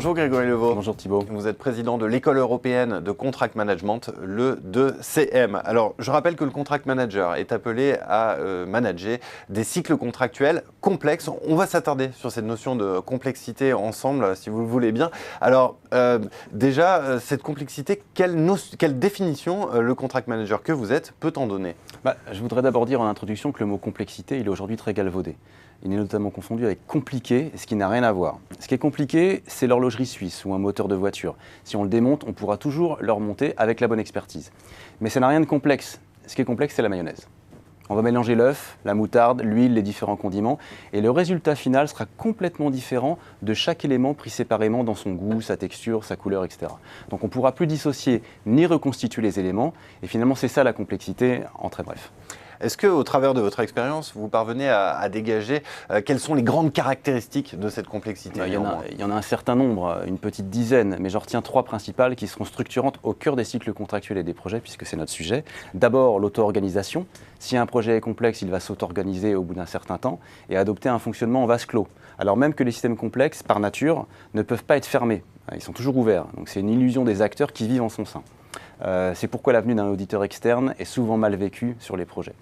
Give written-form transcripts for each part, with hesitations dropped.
Bonjour Grégory Levaux. Bonjour Thibault. Vous êtes président de l'École européenne de Contract Management, le 2CM. Alors, je rappelle que le Contract Manager est appelé à manager des cycles contractuels complexes. On va s'attarder sur cette notion de complexité ensemble, si vous le voulez bien. Alors, déjà, cette complexité, quelle définition le Contract Manager que vous êtes peut en donner? Je voudrais d'abord dire en introduction que le mot complexité, il est aujourd'hui très galvaudé. Il est notamment confondu avec compliqué, ce qui n'a rien à voir. Ce qui est compliqué, c'est l'horlogerie suisse ou un moteur de voiture. Si on le démonte, on pourra toujours le remonter avec la bonne expertise. Mais ça n'a rien de complexe. Ce qui est complexe, c'est la mayonnaise. On va mélanger l'œuf, la moutarde, l'huile, les différents condiments, et le résultat final sera complètement différent de chaque élément pris séparément dans son goût, sa texture, sa couleur, etc. Donc on ne pourra plus dissocier ni reconstituer les éléments, et finalement c'est ça la complexité en très bref. Est-ce qu'au travers de votre expérience, vous parvenez à dégager quelles sont les grandes caractéristiques de cette complexité? Il y en a un certain nombre, une petite dizaine, mais j'en retiens trois principales qui seront structurantes au cœur des cycles contractuels et des projets, puisque c'est notre sujet. D'abord, l'auto-organisation. Si un projet est complexe, il va s'auto-organiser au bout d'un certain temps et adopter un fonctionnement en vase clos. Alors même que les systèmes complexes, par nature, ne peuvent pas être fermés. Ils sont toujours ouverts. Donc c'est une illusion des acteurs qui vivent en son sein. C'est pourquoi l'avenue d'un auditeur externe est souvent mal vécue sur les projets.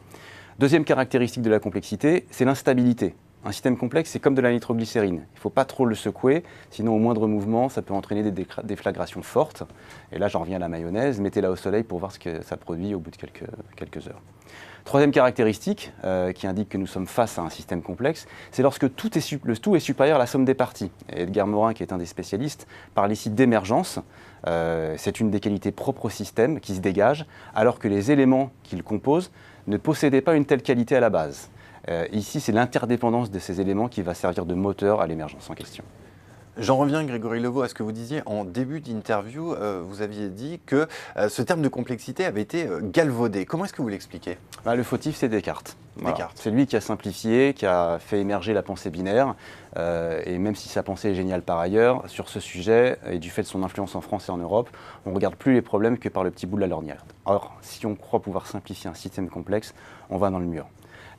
Deuxième caractéristique de la complexité, c'est l'instabilité. Un système complexe, c'est comme de la nitroglycérine. Il ne faut pas trop le secouer, sinon au moindre mouvement, ça peut entraîner des déflagrations fortes. Et là, j'en reviens à la mayonnaise, mettez-la au soleil pour voir ce que ça produit au bout de quelques heures. Troisième caractéristique qui indique que nous sommes face à un système complexe, c'est lorsque le tout est supérieur à la somme des parties. Et Edgar Morin, qui est un des spécialistes, parle ici d'émergence. C'est une des qualités propres au système qui se dégage, alors que les éléments qui le composent ne possédaient pas une telle qualité à la base. Ici, c'est l'interdépendance de ces éléments qui va servir de moteur à l'émergence en question. J'en reviens, Grégory Levaux, à ce que vous disiez en début d'interview. Vous aviez dit que ce terme de complexité avait été galvaudé. Comment est-ce que vous l'expliquez? Le fautif, c'est Descartes. Voilà. Descartes. C'est lui qui a simplifié, qui a fait émerger la pensée binaire. Et même si sa pensée est géniale par ailleurs, sur ce sujet, et du fait de son influence en France et en Europe, on ne regarde plus les problèmes que par le petit bout de la lorgnette. Or, si on croit pouvoir simplifier un système complexe, on va dans le mur.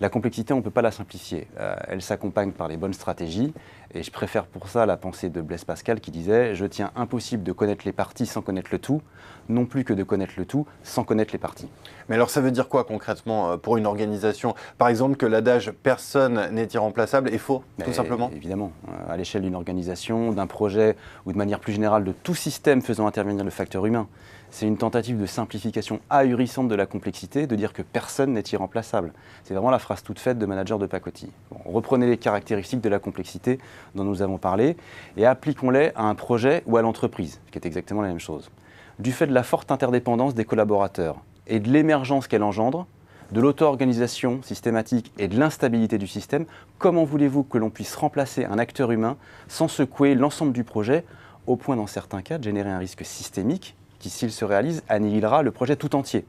La complexité, on ne peut pas la simplifier. Elle s'accompagne par les bonnes stratégies. Et je préfère pour ça la pensée de Blaise Pascal qui disait « Je tiens impossible de connaître les parties sans connaître le tout, non plus que de connaître le tout sans connaître les parties. » Mais alors ça veut dire quoi concrètement pour une organisation? Par exemple que l'adage « personne n'est irremplaçable » est faux, tout simplement? Évidemment. À l'échelle d'une organisation, d'un projet ou de manière plus générale de tout système faisant intervenir le facteur humain. C'est une tentative de simplification ahurissante de la complexité, de dire que personne n'est irremplaçable. C'est vraiment la phrase toute faite de manager de pacotille. Reprenez les caractéristiques de la complexité dont nous avons parlé et appliquons-les à un projet ou à l'entreprise, qui est exactement la même chose. Du fait de la forte interdépendance des collaborateurs et de l'émergence qu'elle engendre, de l'auto-organisation systématique et de l'instabilité du système, comment voulez-vous que l'on puisse remplacer un acteur humain sans secouer l'ensemble du projet, au point dans certains cas de générer un risque systémique qui, s'il se réalise, annihilera le projet tout entier.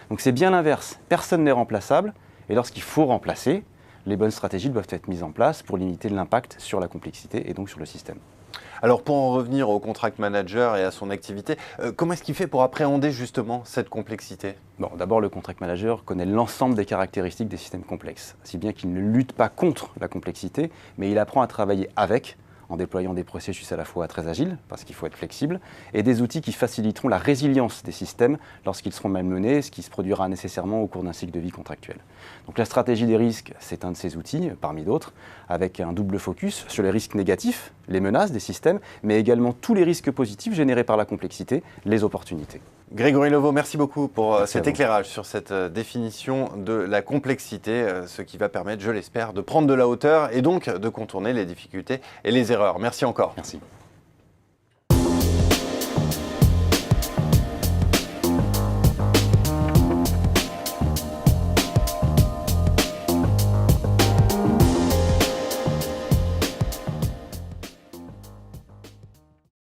Donc c'est bien l'inverse, personne n'est remplaçable, et lorsqu'il faut remplacer, les bonnes stratégies doivent être mises en place pour limiter l'impact sur la complexité et donc sur le système. Alors pour en revenir au contract manager et à son activité, comment est-ce qu'il fait pour appréhender justement cette complexité? D'abord, le contract manager connaît l'ensemble des caractéristiques des systèmes complexes, si bien qu'il ne lutte pas contre la complexité, mais il apprend à travailler avec, en déployant des processus à la fois très agiles, parce qu'il faut être flexible, et des outils qui faciliteront la résilience des systèmes lorsqu'ils seront malmenés, ce qui se produira nécessairement au cours d'un cycle de vie contractuel. Donc la stratégie des risques, c'est un de ces outils, parmi d'autres, avec un double focus sur les risques négatifs, les menaces des systèmes, mais également tous les risques positifs générés par la complexité, les opportunités. Grégory Levaux, merci beaucoup pour cet éclairage sur cette définition de la complexité, ce qui va permettre, je l'espère, de prendre de la hauteur et donc de contourner les difficultés et les erreurs. Merci encore. Merci.